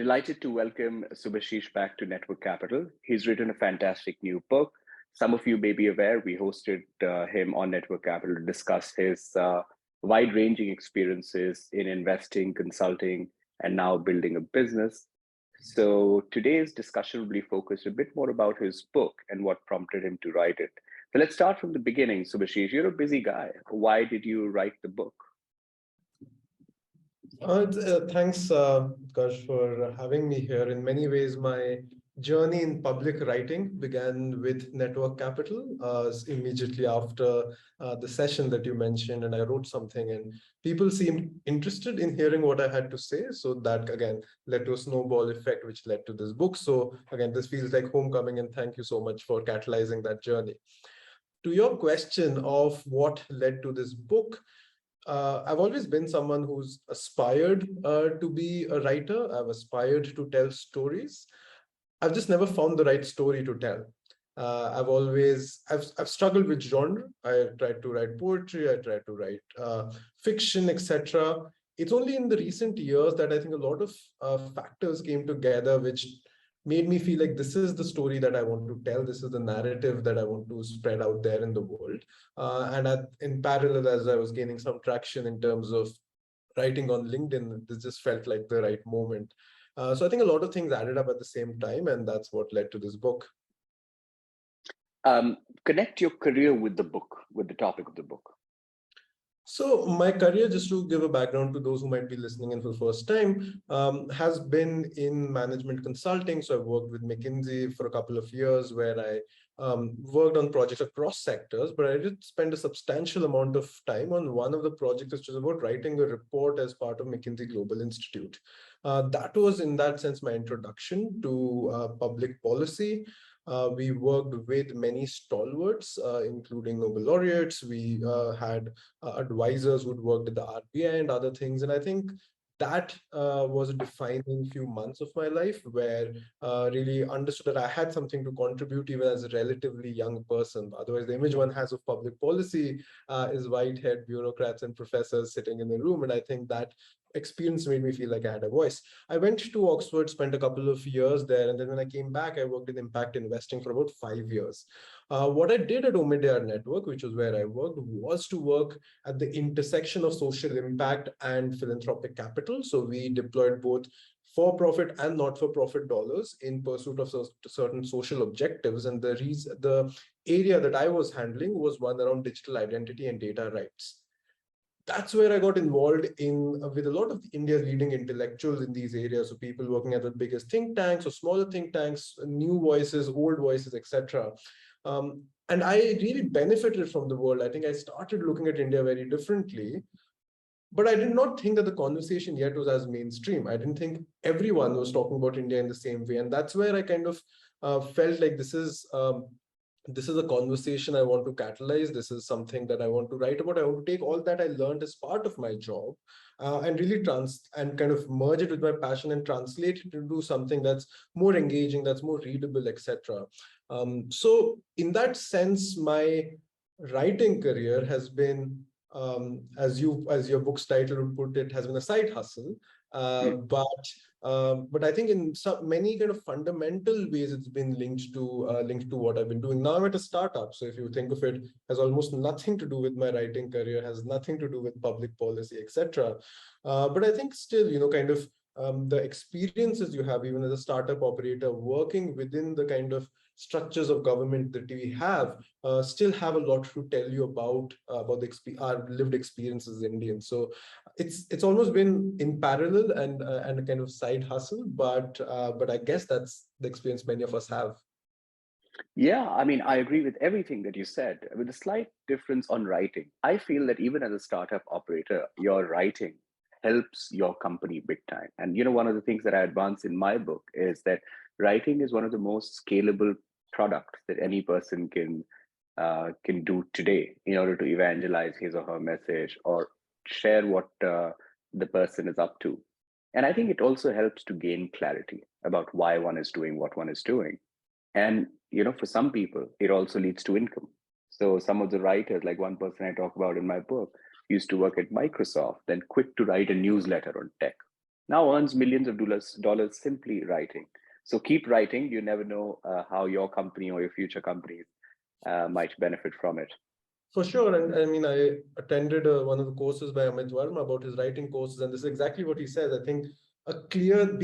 Delighted to welcome Subhashish back to Network Capital. He's written a fantastic new book. Some of you may be aware, we hosted him on Network Capital to discuss his wide-ranging experiences in investing, consulting, and now building a business. So today's discussion will be focused a bit more about his book and what prompted him to write it. So let's start from the beginning, Subhashish. You're a busy guy. Why did you write the book? Thanks, Utkarsh, for having me here. In many ways, my journey in public writing began with Network Capital immediately after the session that you mentioned, and I wrote something, and people seemed interested in hearing what I had to say. So that, again, led to a snowball effect, which led to this book. So again, this feels like homecoming, and thank you so much for catalyzing that journey. To your question of what led to this book, I've always been someone who's aspired to be a writer. I've aspired to tell stories. I've just never found the right story to tell. I've struggled with genre. I tried to write poetry. I tried to write fiction, etc. It's only in the recent years that I think a lot of factors came together, which made me feel like this is the story that I want to tell. This is the narrative that I want to spread out there in the world. In parallel, as I was gaining some traction in terms of writing on LinkedIn, this just felt like the right moment. So I think a lot of things added up at the same time, and that's what led to this book. Connect your career with the book, with the topic of the book. So my career, just to give a background to those who might be listening in for the first time, has been in management consulting. So I've worked with McKinsey for a couple of years where I worked on projects across sectors, but I did spend a substantial amount of time on one of the projects, which was about writing a report as part of McKinsey Global Institute. That was, in that sense, my introduction to public policy. We worked with many stalwarts, including Nobel laureates. We had advisors who'd worked at the RBI and other things. And I think that was a defining few months of my life where really understood that I had something to contribute even as a relatively young person. Otherwise, the image one has of public policy is white-haired bureaucrats and professors sitting in the room. And I think that experience made me feel like I had a voice. I went to Oxford, spent a couple of years there, and then when I came back, I worked in impact investing for about 5 years. What I did at Omidyar Network, which was where I worked, was to work at the intersection of social impact and philanthropic capital. So we deployed both for-profit and not-for-profit dollars in pursuit of certain social objectives. And the area that I was handling was one around digital identity and data rights. That's where I got involved with a lot of India's leading intellectuals in these areas. So people working at the biggest think tanks or smaller think tanks, new voices, old voices, etc. And I really benefited from the world. I think I started looking at India very differently, but I did not think that the conversation yet was as mainstream. I didn't think everyone was talking about India in the same way. And that's where I kind of felt like this is a conversation I want to catalyze. This is something that I want to write about. I want to take all that I learned as part of my job and really kind of merge it with my passion and translate it into something that's more engaging, that's more readable, etc. So in that sense, my writing career has been, as your book's title would put it, has been a side hustle. But I think in many kind of fundamental ways, it's been linked to what I've been doing. Now I'm at a startup. So if you think of it, has almost nothing to do with my writing career, has nothing to do with public policy, etc. But I think still, kind of the experiences you have, even as a startup operator, working within the kind of structures of government that we have, still have a lot to tell you about our lived experiences as Indians. So it's almost been in parallel and a kind of side hustle, but I guess that's the experience many of us have. Yeah, I mean, I agree with everything that you said, with a slight difference on writing. I feel that even as a startup operator, your writing helps your company big time. And one of the things that I advance in my book is that writing is one of the most scalable products that any person can do today in order to evangelize his or her message or share what the person is up to. And I think it also helps to gain clarity about why one is doing what one is doing. And for some people, it also leads to income. So some of the writers, like one person I talk about in my book, used to work at Microsoft, then quit to write a newsletter on tech. now earns millions of dollars simply writing. So keep writing. You never know how your company or your future companies might benefit from it. For sure. And I mean, I attended one of the courses by Amit Verma about his writing courses, and this is exactly what he says. I think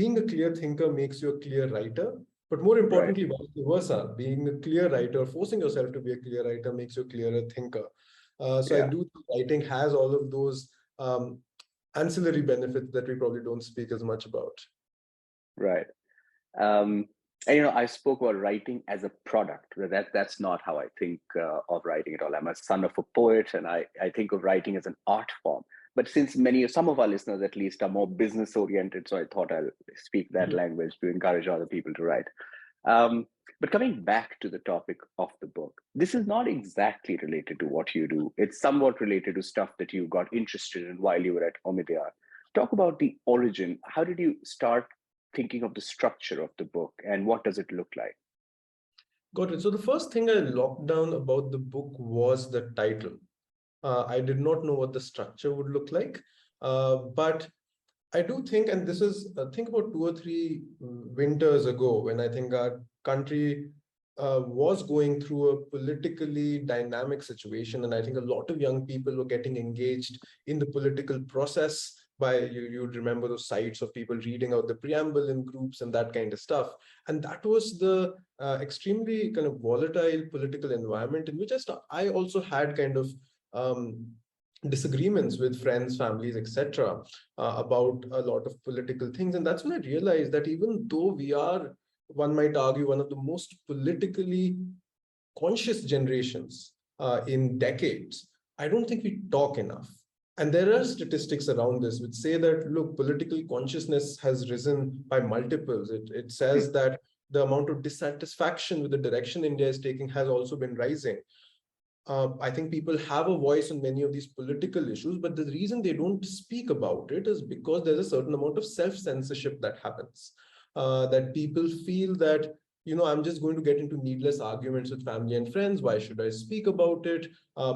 being a clear thinker makes you a clear writer, but more Right. importantly, vice versa, being a clear writer, forcing yourself to be a clear writer makes you a clearer thinker. So I Yeah. do think writing has all of those ancillary benefits that we probably don't speak as much about. Right. Um, and I spoke about writing as a product. Well, that's not how I think of writing at all. I'm a son of a poet, and I think of writing as an art form. But since some of our listeners at least are more business oriented, so I thought I'll speak that language to encourage other people to write. Um, but coming back to the topic of the book, this is not exactly related to what you do. It's somewhat related to stuff that you got interested in while you were at Omidyar. Talk about the origin. How did you start thinking of the structure of the book, and what does it look like? Got it. So the first thing I locked down about the book was the title. I did not know what the structure would look like, but I do think, and this is, think about 2 or 3 winters ago, when I think our country was going through a politically dynamic situation. And I think a lot of young people were getting engaged in the political process by, you'd remember those sites of people reading out the preamble in groups and that kind of stuff. And that was the extremely kind of volatile political environment in which I also had kind of um, disagreements with friends, families, etc., about a lot of political things. And that's when I realized that even though we are, one might argue, one of the most politically conscious generations in decades, I don't think we talk enough. And there are statistics around this which say that, look, political consciousness has risen by multiples. It Hmm. says that the amount of dissatisfaction with the direction India is taking has also been rising. I think people have a voice on many of these political issues, but the reason they don't speak about it is because there's a certain amount of self-censorship that happens. That people feel that, I'm just going to get into needless arguments with family and friends. Why should I speak about it?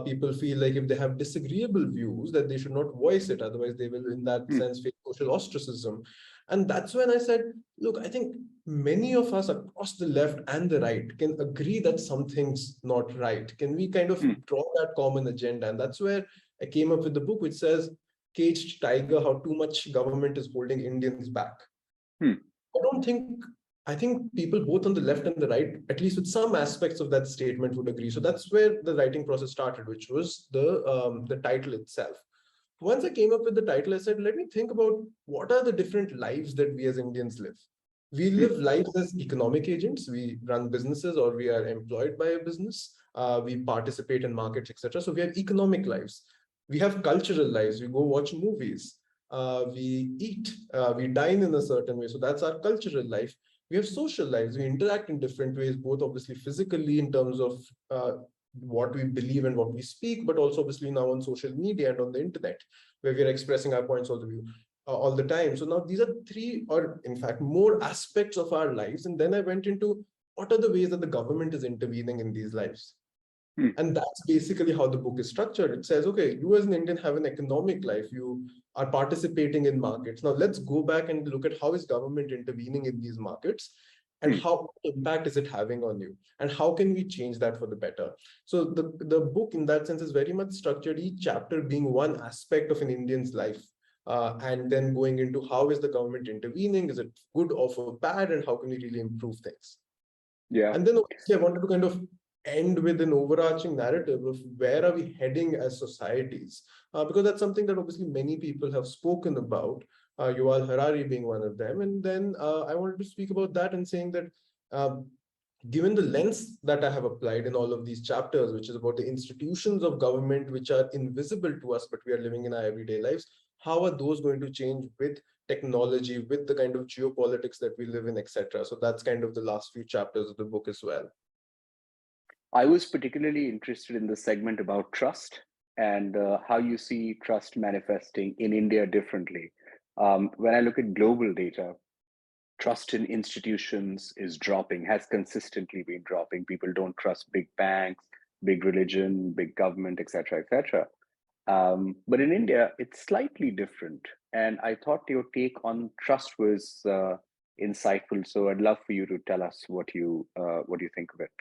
People feel like if they have disagreeable views, that they should not voice it. Otherwise, they will, in that Hmm. sense, face social ostracism. And that's when I said, look, I think many of us across the left and the right can agree that something's not right. Can we kind of Hmm. draw that common agenda? And that's where I came up with the book, which says, Caged Tiger, How Too Much Government is Holding Indians Back. Hmm. I don't think, I think people both on the left and the right, at least with some aspects of that statement, would agree. So that's where the writing process started, which was the title itself. Once I came up with the title, I said, let me think about what are the different lives that we as Indians live. We Hmm. live lives as economic agents. We run businesses, or we are employed by a business. We participate in markets, etc. So we have economic lives. We have cultural lives. We go watch movies. We eat. We dine in a certain way. So that's our cultural life. We have social lives. We interact in different ways, both obviously physically in terms of what we believe and what we speak, but also obviously now on social media and on the internet, where we are expressing our points all the time. So now these are 3, or in fact more aspects of our lives. And then I went into what are the ways that the government is intervening in these lives. Hmm. And that's basically how the book is structured. It says, okay, you as an Indian have an economic life. You are participating in markets. Now let's go back and look at how is government intervening in these markets, and Hmm. how impact is it having on you, and how can we change that for the better. So the book in that sense is very much structured, each chapter being one aspect of an Indian's life. And then going into how is the government intervening, is it good or for bad, and how can we really improve things. Yeah. And then obviously I wanted to kind of end with an overarching narrative of where are we heading as societies, because that's something that obviously many people have spoken about, Yuval Harari being one of them. And then I wanted to speak about that and saying that, uh, given the lens that I have applied in all of these chapters, which is about the institutions of government which are invisible to us, but we are living in our everyday lives, how are those going to change with technology, with the kind of geopolitics that we live in, etc. So that's kind of the last few chapters of the book as well. I was particularly interested in the segment about trust and how you see trust manifesting in India differently. When I look at global data, trust in institutions is dropping, has consistently been dropping. People don't trust big banks, big religion, big government, etc., etc. But in India, it's slightly different. And I thought your take on trust was insightful. So I'd love for you to tell us what you think of it.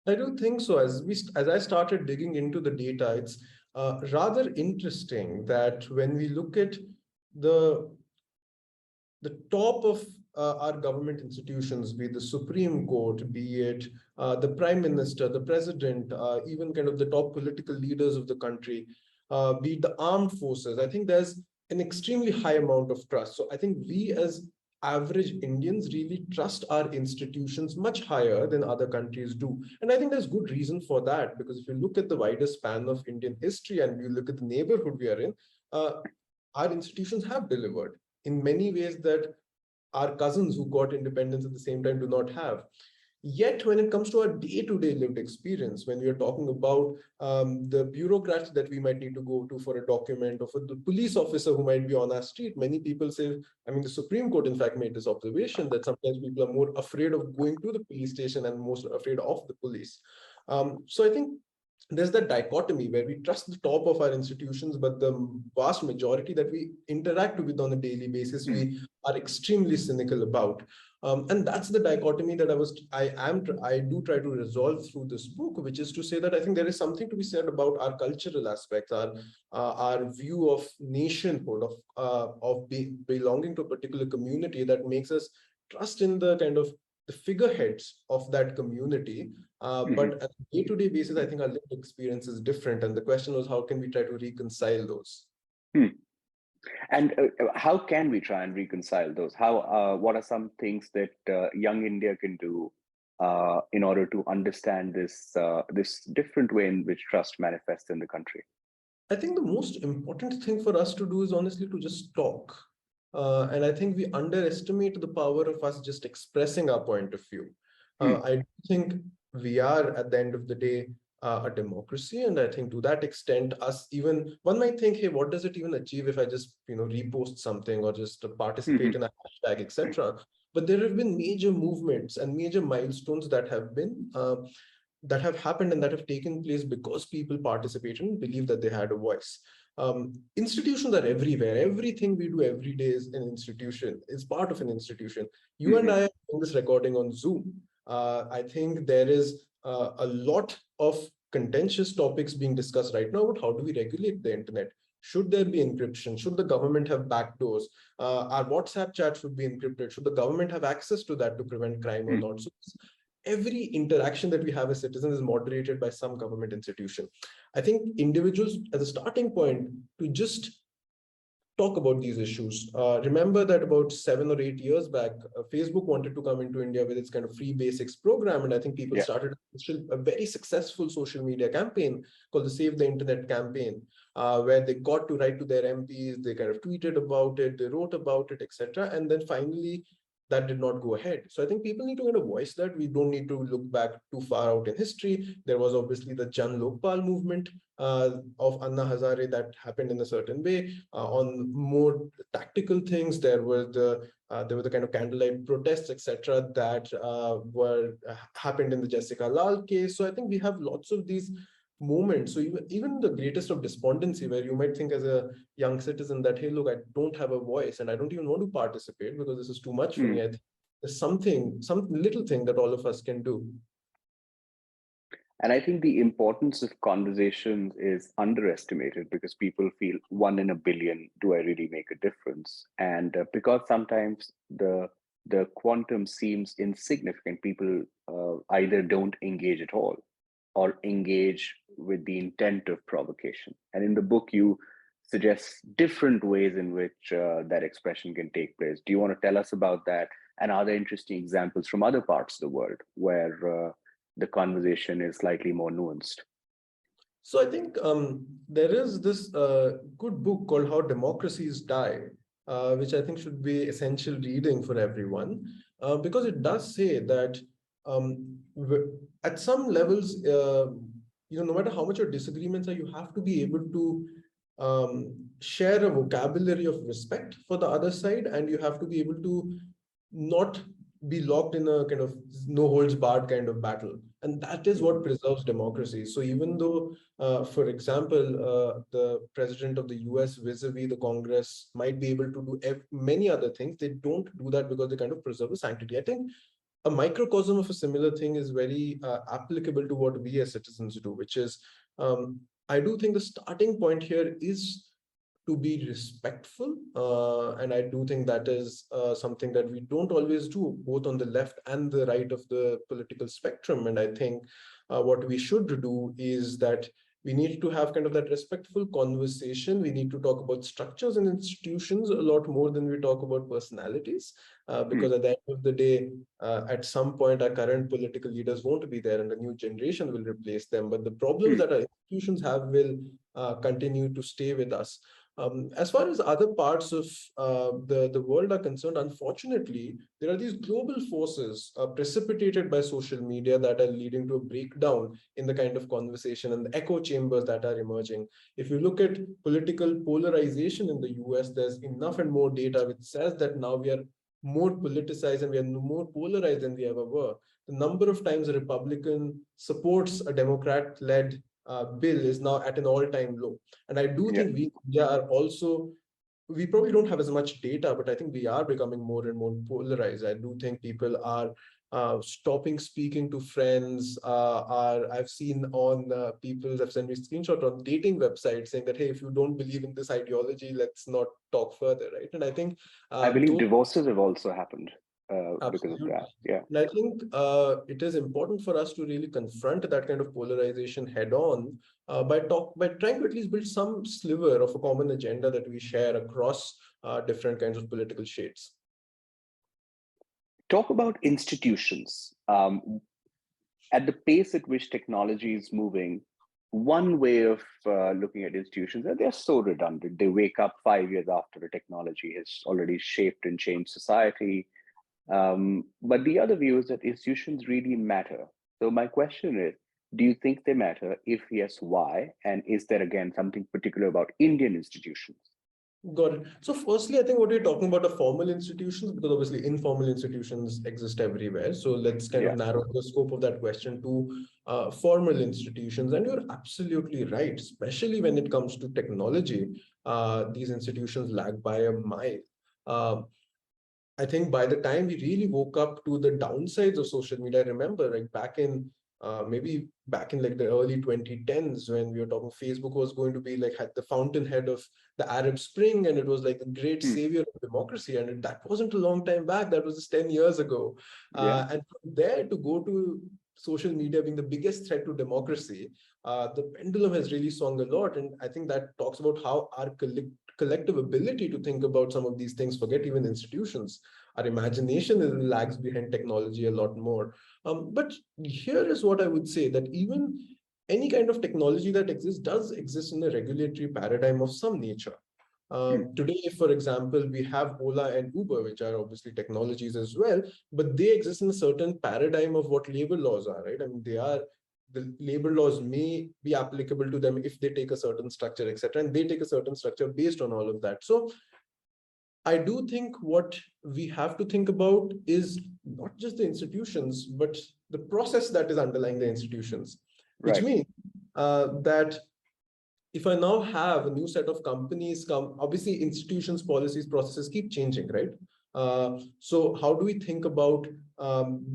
I do think so. As I started digging into the data, it's rather interesting that when we look at the the top of our government institutions, be it the Supreme Court, be it the Prime Minister, the President, even kind of the top political leaders of the country, be it the armed forces, I think there's an extremely high amount of trust. So I think we as average Indians really trust our institutions much higher than other countries do. And I think there's good reason for that, because if you look at the wider span of Indian history and you look at the neighborhood we are in, uh, our institutions have delivered in many ways that our cousins who got independence at the same time do not have. Yet, when it comes to our day-to-day lived experience, when we are talking about the bureaucrats that we might need to go to for a document, or for the police officer who might be on our street, many people say, I mean, the Supreme Court, in fact, made this observation that sometimes people are more afraid of going to the police station and most afraid of the police. So I think there's that dichotomy where we trust the top of our institutions, but the vast majority that we interact with on a daily basis, Hmm. we are extremely cynical about. And that's the dichotomy that I do try to resolve through this book, which is to say that I think there is something to be said about our cultural aspects, our view of nationhood, of belonging to a particular community, that makes us trust in the kind of the figureheads of that community. Mhm. But at a day-to-day basis, I think our lived experience is different. And the question was, how can we try to reconcile those? Hmm. And how can we try and reconcile those? What are some things that young India can do in order to understand this different way in which trust manifests in the country? I think the most important thing for us to do is honestly to just talk. And I think we underestimate the power of us just expressing our point of view. Hmm. I do think we are, at the end of the day, a democracy. And I think to that extent, us even, one might think, hey, what does it even achieve if I just, repost something or just participate Mhm. in a hashtag, etc. But there have been major movements and major milestones that have happened and that have taken place because people participated and believe that they had a voice. Institutions are everywhere. Everything we do every day is an institution, is part of an institution. You and Mhm. I are doing this recording on Zoom. I think there is a lot of contentious topics being discussed right now about how do we regulate the internet. Should there be encryption? Should the government have backdoors? Our WhatsApp chat should be encrypted. Should the government have access to that to prevent crime or Hmm. not? So every interaction that we have as citizens is moderated by some government institution. I think individuals, as a starting point, to just talk about these issues. Remember that about 7 or 8 years back, Facebook wanted to come into India with its kind of free basics program. And I think people Yeah. started a very successful social media campaign called the Save the Internet campaign, where they got to write to their MPs, they kind of tweeted about it, they wrote about it, etc. And then finally, that did not go ahead. So I think people need to kind of voice that. We don't need to look back too far out in history. There was obviously the Jan Lokpal movement of Anna Hazare that happened in a certain way. On more tactical things, there were the kind of candlelight protests, etc., that were happened in the Jessica Lal case. So I think we have lots of these moments. So even the greatest of despondency, where you might think as a young citizen that, hey, look, I don't have a voice and I don't even want to participate because this is too much for Hmm. me. I think there's some little thing that all of us can do. And I think the importance of conversations is underestimated because people feel one in a billion, do I really make a difference? And because sometimes the quantum seems insignificant, people either don't engage at all or engage with the intent of provocation. And in the book, you suggest different ways in which that expression can take place. Do you want to tell us about that? And are there interesting examples from other parts of the world where the conversation is slightly more nuanced? So I think there is this good book called How Democracies Die, which I think should be essential reading for everyone, because it does say that at some levels, no matter how much your disagreements are, you have to be able to share a vocabulary of respect for the other side, and you have to be able to not be locked in a kind of no holds barred kind of battle. And that is what preserves democracy. So even though, for example, the president of the US vis-a-vis the Congress might be able to do many other things, they don't do that because they kind of preserve the sanctity. I think a microcosm of a similar thing is very applicable to what we as citizens do, which is, I do think the starting point here is to be respectful. And I do think that is something that we don't always do, both on the left and the right of the political spectrum. And I think what we should do is that we need to have kind of that respectful conversation. We need to talk about structures and institutions a lot more than we talk about personalities, Hmm. because at the end of the day, at some point, our current political leaders won't be there and a new generation will replace them. But the problems Hmm. that our institutions have will continue to stay with us. As far as other parts of the world are concerned, unfortunately, there are these global forces precipitated by social media that are leading to a breakdown in the kind of conversation and the echo chambers that are emerging. If you look at political polarization in the US, there's enough and more data which says that now we are more politicized and we are more polarized than we ever were. The number of times a Republican supports a Democrat-led bill is now at an all-time low. And I do Yeah. think we in India are also, we probably don't have as much data, but I think we are becoming more and more polarized. I do think people are stopping speaking to friends. I've seen on I've sent me screenshot on dating websites saying that, hey, if you don't believe in this ideology, let's not talk further, right? And I think I believe those divorces have also happened because of absolutely. that. Yeah. And I think it is important for us to really confront that kind of polarization head on by trying to at least build some sliver of a common agenda that we share across different kinds of political shades. Talk about institutions. At the pace at which technology is moving, one way of looking at institutions, that they're so redundant. They wake up 5 years after the technology has already shaped and changed society. But the other view is that institutions really matter. So my question is, do you think they matter? If yes, why? And is there again something particular about Indian institutions? Got it. So firstly, I think what we're talking about are formal institutions, because obviously informal institutions exist everywhere. So let's kind of Yeah. narrow the scope of that question to formal institutions. And you're absolutely right, especially when it comes to technology. These institutions lag by a mile. Uh, I think by the time we really woke up to the downsides of social media, I remember like maybe back in like the early 2010s, when we were talking Facebook was going to be like had the fountainhead of the Arab Spring, and it was like the great Hmm. savior of democracy. And that wasn't a long time back. That was just 10 years ago. Yeah. And from there to go to social media being the biggest threat to democracy, the pendulum has really swung a lot. And I think that talks about how our collective ability to think about some of these things, forget even institutions, our imagination lags behind technology a lot more. But here is what I would say, that even any kind of technology that exists does exist in a regulatory paradigm of some nature. Hmm. Today, for example, we have Ola and Uber, which are obviously technologies as well, but they exist in a certain paradigm of what labor laws are, right? I mean, the labor laws may be applicable to them if they take a certain structure, etc., and they take a certain structure based on all of that. So I do think what we have to think about is not just the institutions, but the process that is underlying the institutions, which Right. means that if I now have a new set of companies come, obviously institutions, policies, processes keep changing, right? So how do we think about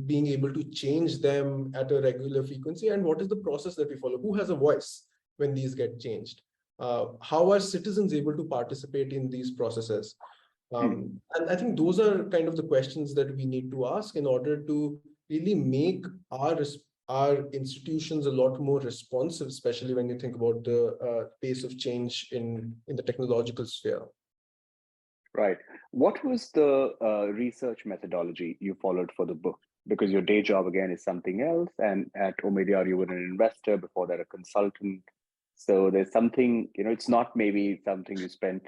being able to change them at a regular frequency? And what is the process that we follow? Who has a voice when these get changed? How are citizens able to participate in these processes? Hmm. And I think those are kind of the questions that we need to ask in order to really make our institutions a lot more responsive, especially when you think about the pace of change in the technological sphere. Right. What was the research methodology you followed for the book? Because your day job again is something else, and at Omidyar you were an investor, before that a consultant. So there's something, it's not maybe something you spent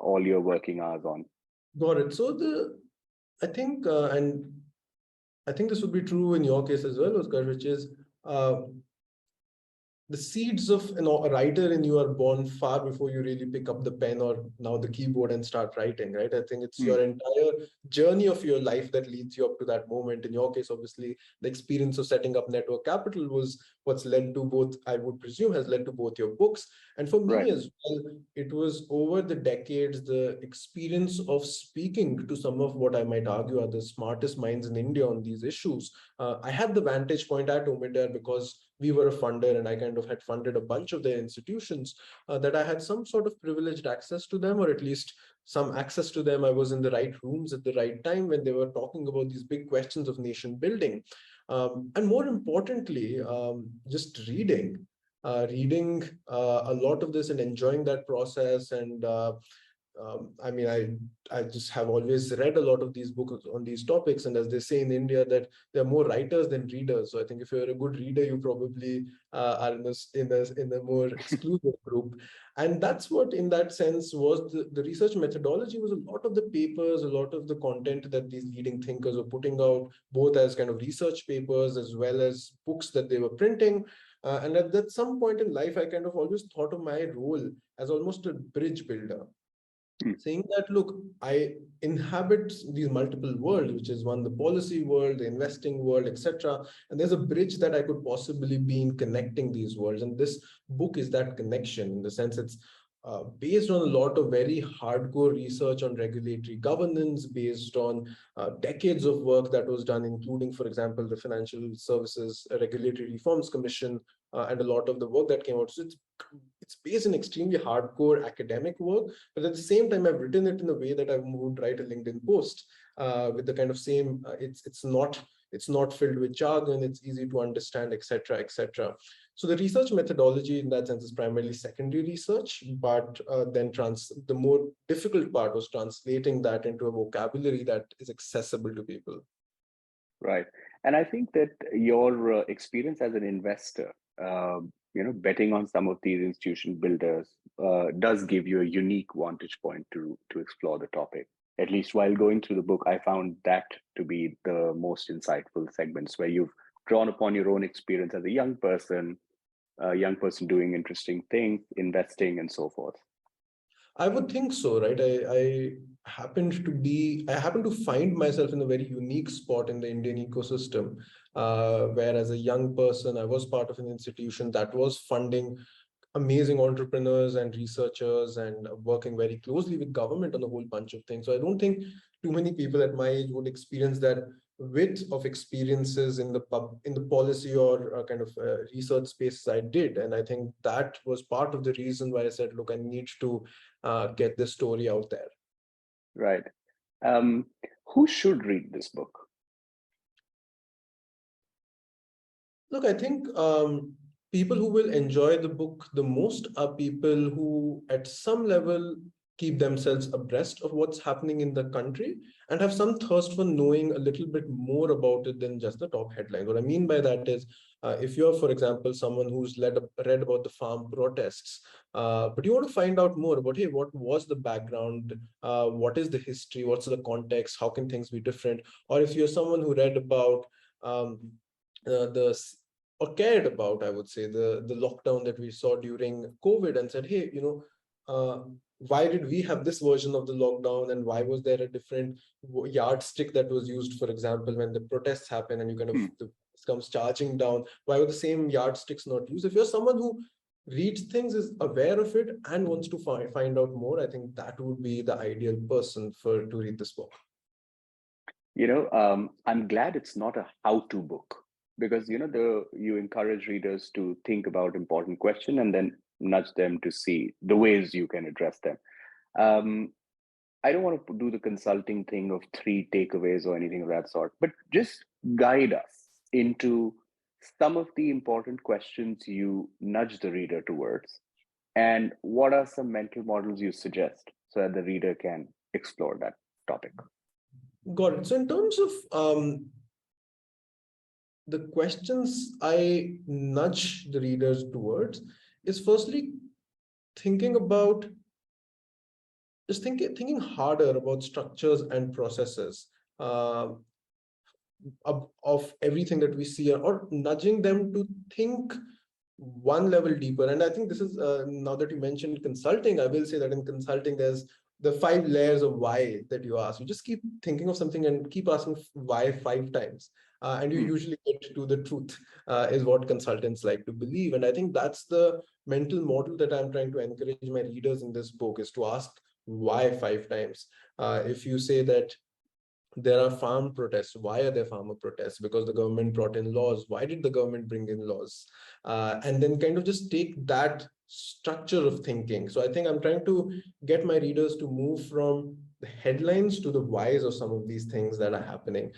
all your working hours on. Got it. So I think, and I think this would be true in your case as well, Utkarsh, which is uh, the seeds of a writer in you are born far before you really pick up the pen or now the keyboard and start writing, right? I think it's Hmm. your entire journey of your life that leads you up to that moment. In your case, obviously, the experience of setting up Network Capital was what's led to both, I would presume, has led to both your books. And for me Right. as well, it was over the decades, the experience of speaking to some of what I might argue are the smartest minds in India on these issues. I had the vantage point at Omidyar because we were a funder and I kind of had funded a bunch of their institutions, that I had some sort of privileged access to them, or at least some access to them. I was in the right rooms at the right time when they were talking about these big questions of nation building. And more importantly, just reading a lot of this and enjoying that process. And I mean, I just have always read a lot of these books on these topics, and as they say in India, that there are more writers than readers. So I think if you're a good reader, you probably are in a more exclusive group. And that's what, in that sense, was the research methodology. Was a lot of the papers, a lot of the content that these leading thinkers were putting out, both as kind of research papers as well as books that they were printing. And at that some point in life, I kind of always thought of my role as almost a bridge builder, Hmm. saying that, look, I inhabit these multiple worlds, which is one, the policy world, the investing world, etc. And there's a bridge that I could possibly be in connecting these worlds. And this book is that connection, in the sense it's based on a lot of very hardcore research on regulatory governance, based on decades of work that was done, including, for example, the Financial Services Regulatory Reforms Commission, and a lot of the work that came out. So it's based in extremely hardcore academic work, but at the same time, I've written it in a way that I would write a LinkedIn post, with the kind of same. It's not filled with jargon. It's easy to understand, etc., etc. So the research methodology, in that sense, is primarily secondary research, but then the more difficult part was translating that into a vocabulary that is accessible to people. Right. And I think that your experience as an investor, betting on some of these institution builders, does give you a unique vantage point to explore the topic. At least while going through the book, I found that to be the most insightful segments where you've drawn upon your own experience as a young person doing interesting things, investing, and so forth. I would think so, right? I happen to find myself in a very unique spot in the Indian ecosystem, where as a young person, I was part of an institution that was funding amazing entrepreneurs and researchers and working very closely with government on a whole bunch of things. So I don't think too many people at my age would experience that width of experiences in the policy or kind of research spaces I did. And I think that was part of the reason why I said, look, I need to get this story out there. Right. Um, who should read this book? Look, I think people who will enjoy the book the most are people who, at some level, keep themselves abreast of what's happening in the country and have some thirst for knowing a little bit more about it than just the top headlines. What I mean by that is, if you're, for example, someone who's read about the farm protests, but you want to find out more about, hey, what was the background? What is the history? What's the context? How can things be different? Or if you're someone who read about um, the or cared about, I would say, the lockdown that we saw during COVID, and said, hey, why did we have this version of the lockdown, and why was there a different yardstick that was used, for example, when the protests happen and you kind of Hmm. the comes charging down? Why were the same yardsticks not used? If you're someone who reads things, is aware of it, and wants to find out more, I think that would be the ideal person to read this book. I'm glad it's not a how-to book because you encourage readers to think about important question and then nudge them to see the ways you can address them. Um, I don't want to do the consulting thing of three takeaways or anything of that sort, but just guide us into some of the important questions you nudge the reader towards, and what are some mental models you suggest so that the reader can explore that topic. Got it. So in terms of the questions I nudge the readers towards is, firstly, thinking about thinking harder about structures and processes uh, of everything that we see, or nudging them to think one level deeper. And I think this is, now that you mentioned consulting, I will say that in consulting, there's the 5 layers of why that you ask. You just keep thinking of something and keep asking why 5 times. And you usually get to the truth, is what consultants like to believe. And I think that's the mental model that I'm trying to encourage my readers in this book, is to ask why 5 times. If you say that there are farm protests. Why are there farmer protests? Because the government brought in laws. Why did the government bring in laws? And then kind of just take that structure of thinking. So I think I'm trying to get my readers to move from the headlines to the whys of some of these things that are happening.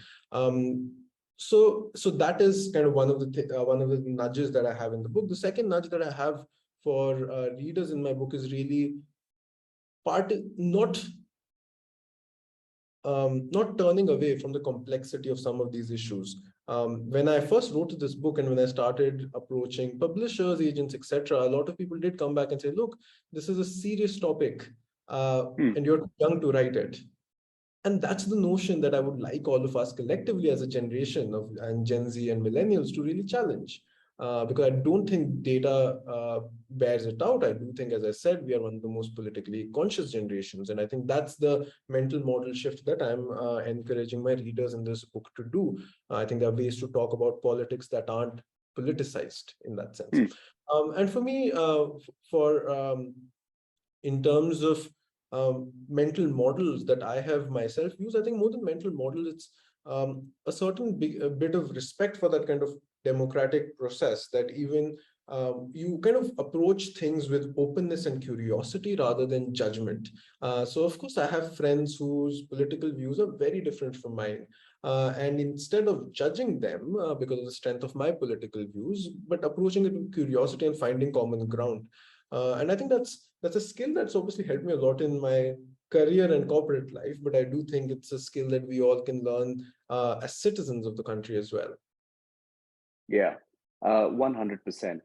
So that is kind of one of the nudges that I have in the book. The second nudge that I have for readers in my book is really not turning away from the complexity of some of these issues. When I first wrote this book and when I started approaching publishers, agents, etc., a lot of people did come back and say, look, this is a serious topic, and you're young to write it. And that's the notion that I would like all of us collectively as a generation of and Gen Z and millennials to really challenge. Because I don't think data bears it out. I do think, as I said, we are one of the most politically conscious generations. And I think that's the mental model shift that I'm encouraging my readers in this book to do. I think there are ways to talk about politics that aren't politicized in that sense. And for me, in terms of mental models that I have myself used, I think more than mental models, it's a certain a bit of respect for that kind of democratic process, that even you kind of approach things with openness and curiosity rather than judgment. So of course, I have friends whose political views are very different from mine. And instead of judging them because of the strength of my political views, but approaching it with curiosity and finding common ground. And I think that's a skill that's obviously helped me a lot in my career and corporate life, but I do think it's a skill that we all can learn as citizens of the country as well. Yeah, 100%.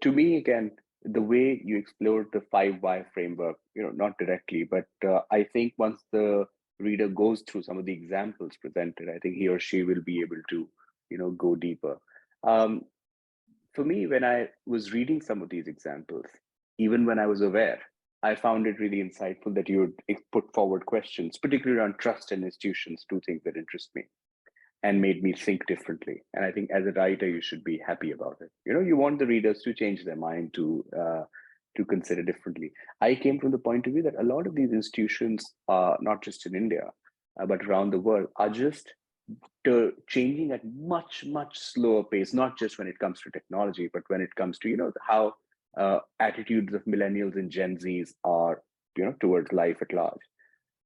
To me, again, the way you explored the 5 why framework, not directly, but I think once the reader goes through some of the examples presented, I think he or she will be able to, go deeper. Um, for me, when I was reading some of these examples, even when I was aware, I found it really insightful that you would put forward questions, particularly around trust and institutions, two things that interest me and made me think differently. And I think as a writer, you should be happy about it. You want the readers to change their mind to consider differently. I came from the point of view that a lot of these institutions, not just in India, but around the world, are just changing at much slower pace. Not just when it comes to technology, but when it comes to how attitudes of millennials and Gen Zs are towards life at large.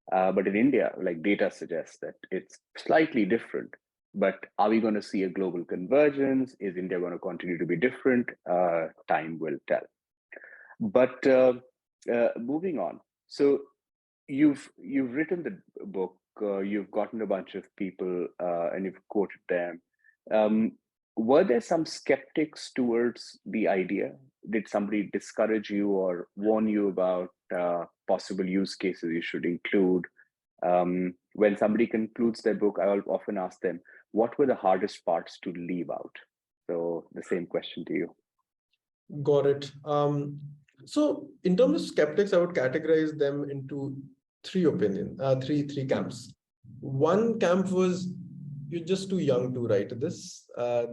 But in India, like data suggests that it's slightly different. But are we going to see a global convergence? Is India going to continue to be different? Time will tell. But moving on. So you've written the book. You've gotten a bunch of people and you've quoted them. Were there some skeptics towards the idea? Did somebody discourage you or warn you about possible use cases you should include? When somebody concludes their book, I will often ask them, what were the hardest parts to leave out? So the same question to you. Got it. So in terms of skeptics, I would categorize them into three camps. One camp was, you're just too young to write this.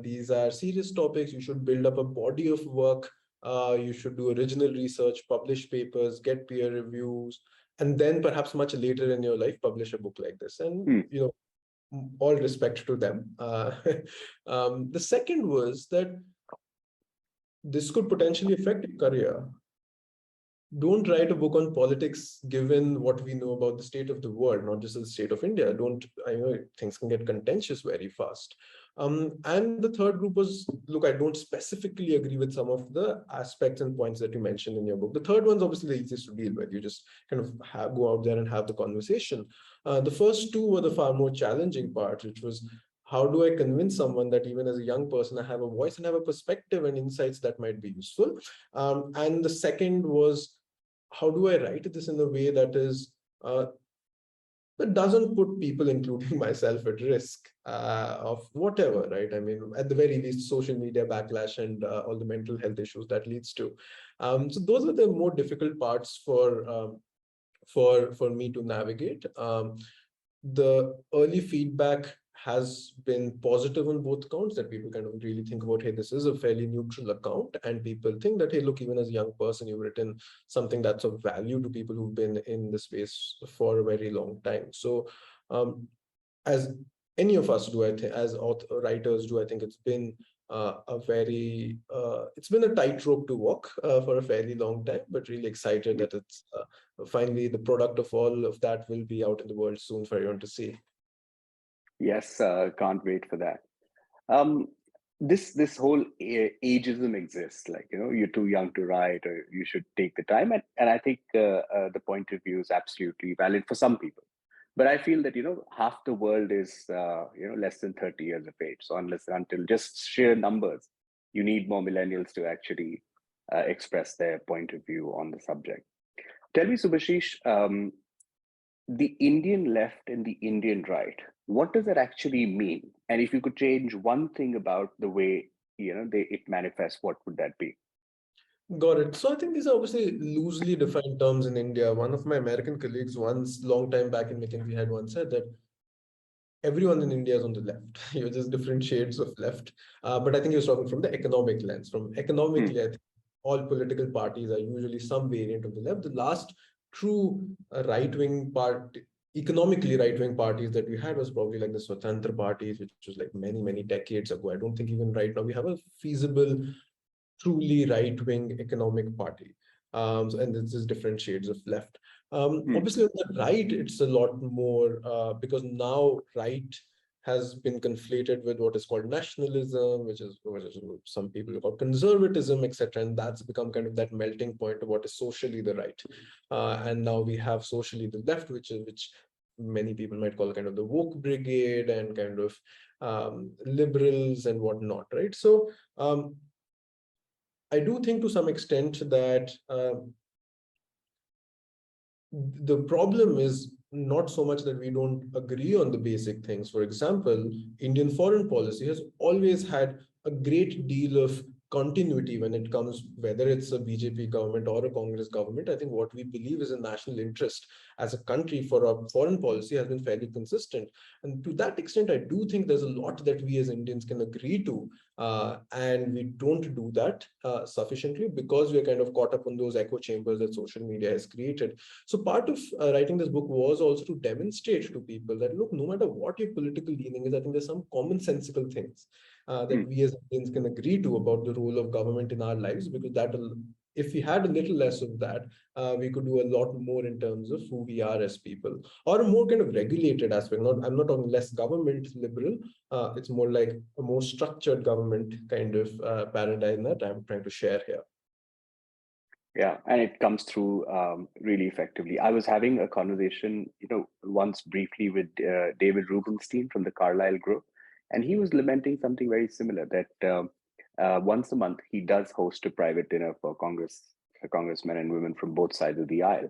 These are serious topics. You should build up a body of work. You should do original research, publish papers, get peer reviews, and then perhaps much later in your life, publish a book like this. And, all respect to them. The second was that this could potentially affect your career. Don't write a book on politics given what we know about the state of the world, not just the state of India. I know things can get contentious very fast. And the third group was, look, I don't specifically agree with some of the aspects and points that you mentioned in your book. The third one's obviously the easiest to deal with. You just kind of go out there and have the conversation. The first two were the far more challenging part, which was, how do I convince someone that even as a young person, I have a voice and have a perspective and insights that might be useful? And the second was, how do I write this in a way that is that doesn't put people, including myself, at risk of whatever, right? I mean, at the very least, social media backlash and all the mental health issues that leads to. So those are the more difficult parts for me to navigate. The early feedback has been positive on both accounts, that people kind of really think about, hey, this is a fairly neutral account, and people think that, hey, look, even as a young person, you've written something that's of value to people who've been in the space for a very long time. So as any of us do, I think, as writers do, I think it's been it's been a tightrope to walk for a fairly long time, but really excited that it's finally the product of all of that will be out in the world soon for everyone to see. Yes, can't wait for that. Um, this whole ageism exists. Like, you're too young to write, or you should take the time. And I think the point of view is absolutely valid for some people. But I feel that half the world is less than 30 years of age. So until just sheer numbers, you need more millennials to actually express their point of view on the subject. Tell me, Subhashish, the Indian left and the Indian right, what does that actually mean? And if you could change one thing about the way it manifests, what would that be? Got it. So I think these are obviously loosely defined terms in India. One of my American colleagues once, long time back in McKinsey, had once said that everyone in India is on the left. You're just different shades of left. But I think you're talking from the economic lens. From Hmm. economically, I think all political parties are usually some variant of the left. The last true right-wing part, economically right-wing parties that we had was probably like the Swatantra parties, which was like many, many decades ago. I don't think even right now we have a feasible, truly right-wing economic party. And this is different shades of left. Hmm. Obviously, on the right, it's a lot more because now right has been conflated with what is called nationalism, which is some people call conservatism, etc. And that's become kind of that melting point of what is socially the right. And now we have socially the left, which many people might call kind of the woke brigade and kind of liberals and whatnot, right? So I do think to some extent that the problem is not so much that we don't agree on the basic things. For example, Indian foreign policy has always had a great deal of continuity when it comes, whether it's a BJP government or a Congress government. I think what we believe is a national interest as a country for our foreign policy has been fairly consistent. And to that extent, I do think there's a lot that we as Indians can agree to. And we don't do that sufficiently because we are kind of caught up on those echo chambers that social media has created. So part of writing this book was also to demonstrate to people that, look, no matter what your political leaning is, I think there's some commonsensical things that Hmm. we as Indians can agree to about the role of government in our lives, because that will, if we had a little less of that, we could do a lot more in terms of who we are as people, or a more kind of regulated aspect. I'm not talking less government liberal. It's more like a more structured government kind of paradigm that I'm trying to share here. Yeah, and it comes through really effectively. I was having a conversation, once briefly with David Rubenstein from the Carlyle Group, and he was lamenting something very similar. That once a month he does host a private dinner for congressmen and women from both sides of the aisle,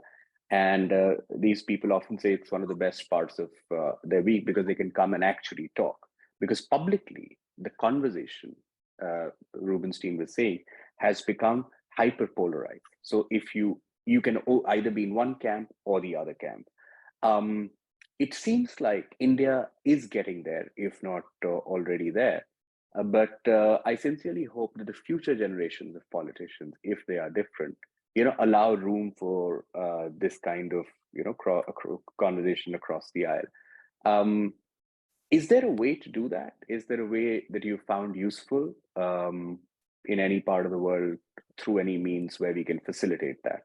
and these people often say it's one of the best parts of their week because they can come and actually talk. Because publicly, the conversation, Rubenstein was saying, has become hyper polarized. So if you can either be in one camp or the other camp. Um, it seems like India is getting there, if not already there. But I sincerely hope that the future generations of politicians, if they are different, allow room for this kind of conversation across the aisle. Um, is there a way to do that? Is there a way that you found useful in any part of the world through any means where we can facilitate that?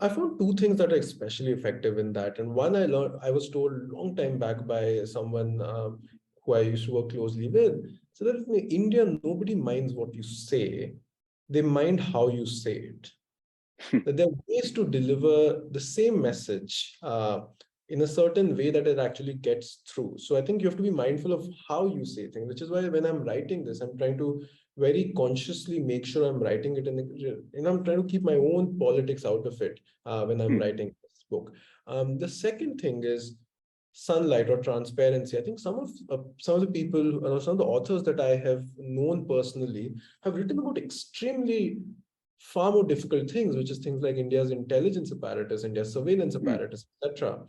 I found two things that are especially effective in that. And one I learned, I was told a long time back by someone who I used to work closely with. So that in India, nobody minds what you say, they mind how you say it. That there are ways to deliver the same message in a certain way that it actually gets through. So I think you have to be mindful of how you say things, which is why when I'm writing this, I'm trying to very consciously make sure I'm writing it and I'm trying to keep my own politics out of it when I'm Hmm. writing this book. The second thing is sunlight or transparency. I think some of the people, some of the authors that I have known personally have written about extremely far more difficult things, which is things like India's intelligence apparatus, India's surveillance Hmm. apparatus, etc.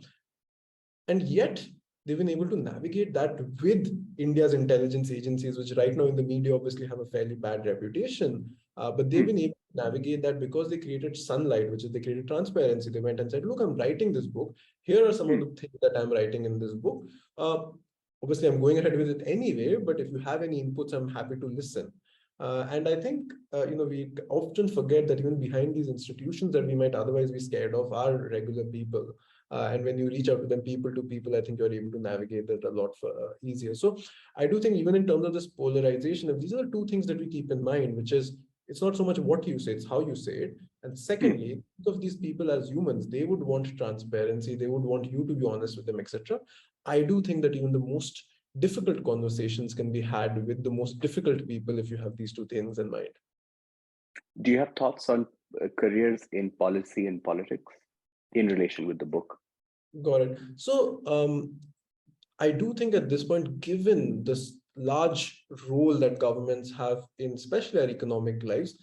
And yet they've been able to navigate that with India's intelligence agencies, which right now in the media obviously have a fairly bad reputation. But they've Hmm. been able to navigate that because they created sunlight, which is they created transparency. They went and said, look, I'm writing this book. Here are some of Hmm. the things that I'm writing in this book. Uh, Obviously, I'm going ahead with it anyway, but if you have any inputs, I'm happy to listen. And I think we often forget that even behind these institutions that we might otherwise be scared of are regular people. And when you reach out to them people to people, I think you're able to navigate that a lot easier. So I do think even in terms of this polarization, if these are the two things that we keep in mind, which is it's not so much what you say, it's how you say it. And Hmm. secondly, of these people as humans, they would want transparency, they would want you to be honest with them, etc. I do think that even the most difficult conversations can be had with the most difficult people if you have these two things in mind. Do you have thoughts on careers in policy and politics in relation with the book? Got it. So I do think at this point, given this large role that governments have in especially our economic lives,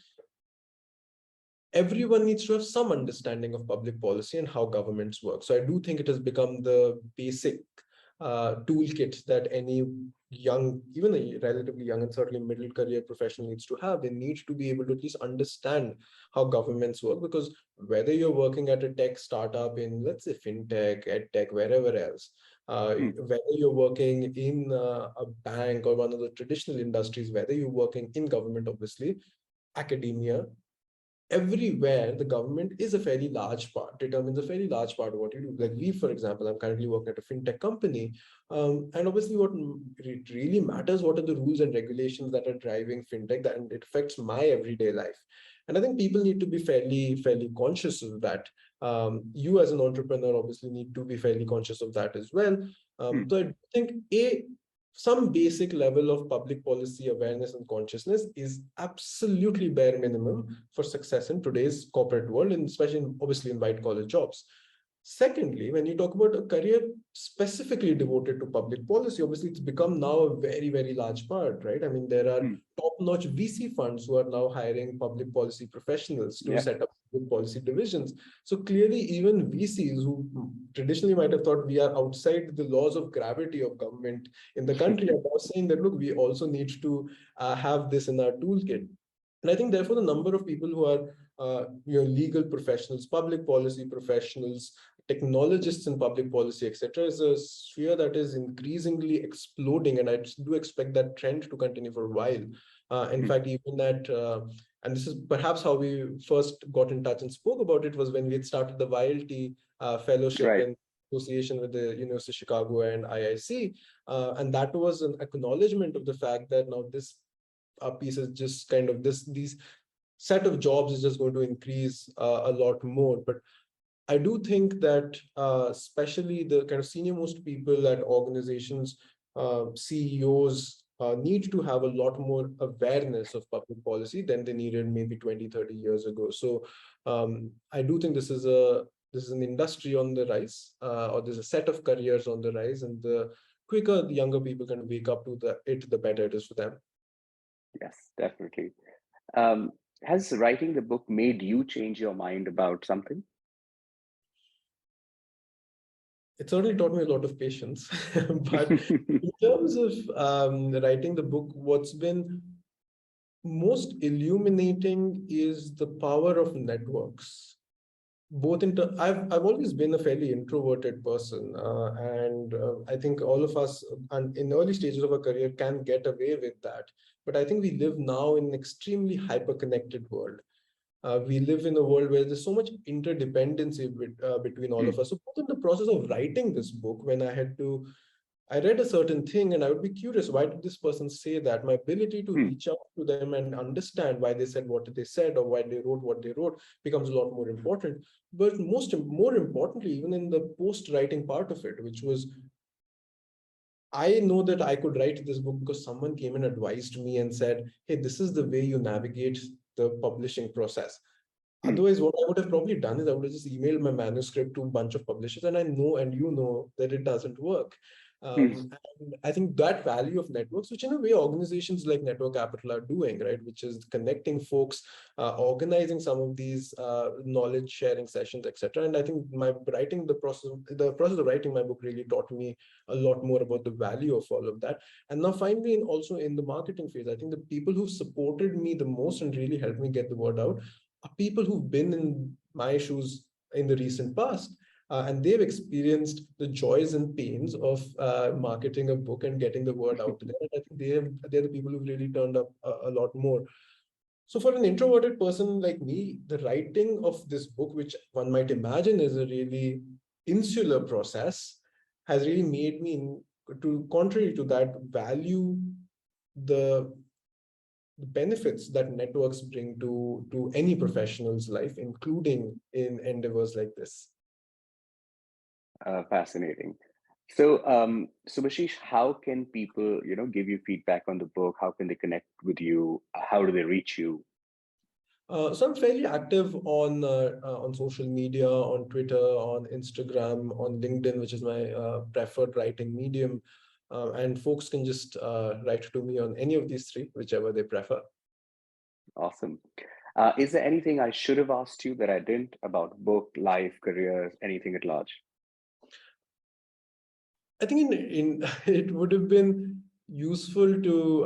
everyone needs to have some understanding of public policy and how governments work. So I do think it has become the basic toolkit that any young, even a relatively young and certainly middle career professional needs to have. They need to be able to at least understand how governments work, because whether you're working at a tech startup in, let's say, fintech, edtech, wherever else, Hmm. whether you're working in a bank or one of the traditional industries, whether you're working in government, obviously, academia, everywhere the government is a fairly large part, determines a fairly large part of what you do. Like we, for example, I'm currently working at a fintech company, and obviously what it really matters, what are the rules and regulations that are driving fintech, that and it affects my everyday life. And I think people need to be fairly conscious of that. You as an entrepreneur obviously need to be fairly conscious of that as well. Hmm. So I think some basic level of public policy awareness and consciousness is absolutely bare minimum for success in today's corporate world, and especially obviously in white collar jobs. Secondly, when you talk about a career specifically devoted to public policy, obviously it's become now a very large part, right? I mean, there are Hmm. top-notch VC funds who are now hiring public policy professionals to Yeah. set up public policy divisions. So clearly, even VCs who traditionally might have thought we are outside the laws of gravity of government in the country are now saying that, look, we also need to have this in our toolkit. And I think therefore the number of people who are legal professionals, public policy professionals, technologists in public policy, etc., is a sphere that is increasingly exploding, and I do expect that trend to continue for a while. In Hmm. fact, even that, and this is perhaps how we first got in touch and spoke about it, was when we had started the YLT fellowship Right. in association with the University of Chicago and IIC, and that was an acknowledgement of the fact that now this piece is just kind of these set of jobs is just going to increase a lot more. But I do think that especially the kind of senior most people at organizations, CEOs, need to have a lot more awareness of public policy than they needed maybe 20, 30 years ago. So I do think this is an industry on the rise, or there's a set of careers on the rise, and the quicker the younger people can wake up to the better it is for them. Yes, definitely. Um, has writing the book made you change your mind about something? It certainly taught me a lot of patience. But in terms of writing the book, what's been most illuminating is the power of networks. I've always been a fairly introverted person, and I think all of us, and in early stages of our career, can get away with that. But I think we live now in an extremely hyper-connected world. We live in a world where there's so much interdependency between all Hmm. of us. So, both in the process of writing this book, when I read a certain thing and I would be curious, why did this person say that? My ability to Hmm. reach out to them and understand why they said what they said or why they wrote what they wrote becomes a lot more important. But more importantly, even in the post-writing part of it, which was, I know that I could write this book because someone came and advised me and said, hey, this is the way you navigate the publishing process. Hmm. Otherwise, what I would have probably done is I would have just emailed my manuscript to a bunch of publishers, and I know, and you know, that it doesn't work. Hmm. And I think that value of networks, which in a way organizations like Network Capital are doing, right, which is connecting folks, organizing some of these knowledge sharing sessions, etc. And I think the process of writing my book really taught me a lot more about the value of all of that. And now, finally, also in the marketing phase, I think the people who supported me the most and really helped me get the word out are people who've been in my shoes in the recent past. And they've experienced the joys and pains of marketing a book and getting the word out there. And I think they're the people who've really turned up a lot more. So for an introverted person like me, the writing of this book, which one might imagine is a really insular process, has really made me, to contrary to that, value the benefits that networks bring to any professional's life, including in endeavors like this. Fascinating. So, Subhashish, how can people, give you feedback on the book? How can they connect with you? How do they reach you? So I'm fairly active on social media, on Twitter, on Instagram, on LinkedIn, which is my preferred writing medium. And folks can just write to me on any of these three, whichever they prefer. Awesome. Is there anything I should have asked you that I didn't about book, life, careers, anything at large? I think in it would have been useful to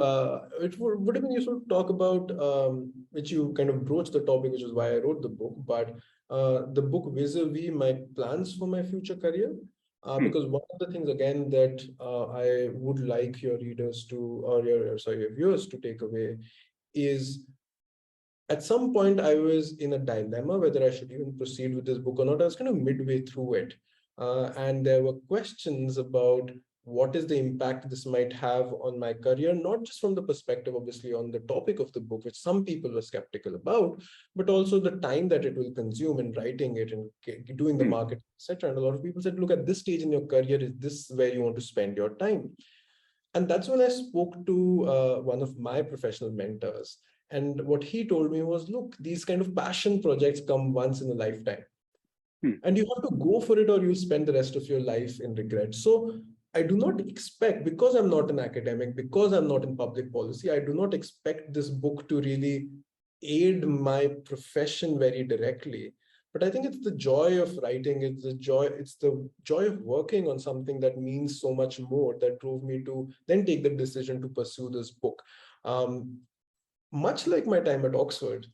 would have been useful to talk about which you kind of broached the topic, which is why I wrote the book, but the book vis-a-vis my plans for my future career. Hmm. Because one of the things again that I would like your readers to, or your viewers to take away is, at some point I was in a dilemma whether I should even proceed with this book or not. I was kind of midway through it, and there were questions about what is the impact this might have on my career, not just from the perspective obviously on the topic of the book, which some people were skeptical about, but also the time that it will consume in writing it and doing the Hmm. market, etc. And a lot of people said, look, at this stage in your career, is this where you want to spend your time? And that's when I spoke to one of my professional mentors. And what he told me was, look, these kind of passion projects come once in a lifetime. Hmm. And you have to go for it or you'll spend the rest of your life in regret. So I do not expect, because I'm not an academic, because I'm not in public policy, I do not expect this book to really aid my profession very directly. But I think it's the joy of writing, it's the joy of working on something that means so much more that drove me to then take the decision to pursue this book. Um, Much like my time at Oxford,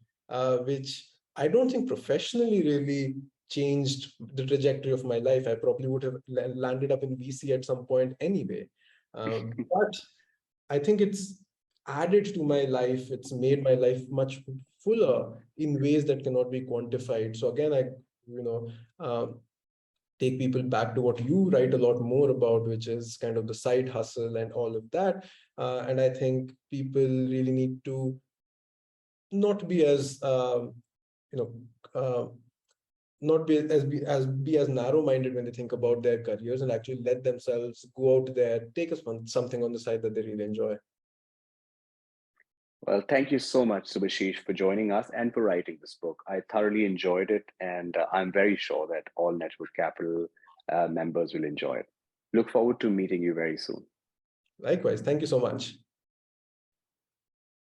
which I don't think professionally really changed the trajectory of my life. I probably would have landed up in VC at some point anyway. But I think it's added to my life. It's made my life much fuller in ways that cannot be quantified. So again, you know, um, take people back to what you write a lot more about, which is kind of the side hustle and all of that. And I think people really need to not be as you know uh, not be as narrow-minded when they think about their careers, and actually let themselves go out there, take something on the side that they really enjoy. Well, thank you so much, Subhashish, for joining us and for writing this book. I thoroughly enjoyed it, and I'm very sure that all Network Capital members will enjoy it. Look forward to meeting you very soon. Likewise, thank you so much.